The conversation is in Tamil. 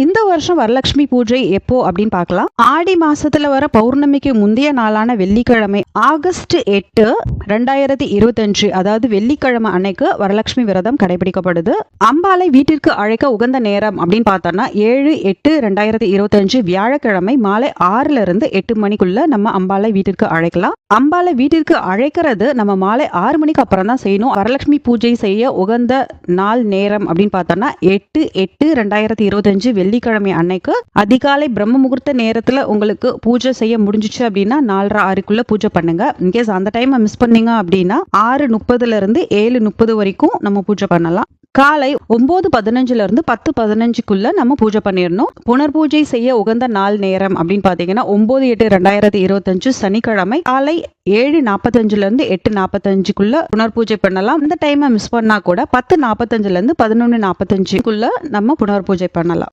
இந்த வருஷம் வரலட்சுமி பூஜை எப்போ அப்படின்னு பார்க்கலாம். ஆடி மாசத்துல வர பௌர்ணமிக்கு முந்தைய நாளான வெள்ளிக்கிழமை ஆகஸ்ட் 8, 2025, அதாவது வெள்ளிக்கிழமை அன்னைக்கு வரலட்சுமி விரதம் கடைபிடிக்கப்படுது. அம்பாளை வீட்டிற்கு அழைக்க உகந்த நேரம் அப்படின்னு பார்த்தோம்னா 7/8/2025 வியாழக்கிழமை மாலை 6ல இருந்து 8 மணிக்குள்ள நம்ம அம்பாளை வீட்டிற்கு அழைக்கலாம். அம்பாளை வீட்டிற்கு அழைக்கிறது நம்ம மாலை 6 மணிக்கு அப்புறம் தான் செய்யணும். வரலட்சுமி பூஜை செய்ய உகந்த நாள் நேரம் அப்படின்னு பார்த்தோம்னா 8/8/2025 வெள்ளிக்கிழமை அன்னைக்கு அதிகாலை பிரம்ம முகூர்த்த நேரத்துல உங்களுக்கு பூஜை செய்ய முடிஞ்சிச்சு அப்படின்னா 4:30-6க்குள்ள பூஜை பண்ணுங்க. இன்கேஸ் அந்த டைம் மிஸ் பண்ணீங்க அப்படின்னா 6:30ல இருந்து 7:30 வரைக்கும் நம்ம பூஜை பண்ணலாம். காலை 9:15ல இருந்து 10:15க்குள்ள நம்ம பூஜை பண்ணிடணும். புனர் பூஜை செய்ய உகந்த நாள் நேரம் அப்படின்னு பாத்தீங்கன்னா 9/8/2025 சனிக்கிழமை காலை 7:45ல இருந்து 8:45க்குள்ள புனர் பூஜை பண்ணலாம். இந்த டைமை மிஸ் பண்ணா கூட 10:45ல இருந்து 11:45க்குள்ள நம்ம புனர் பூஜை பண்ணலாம்.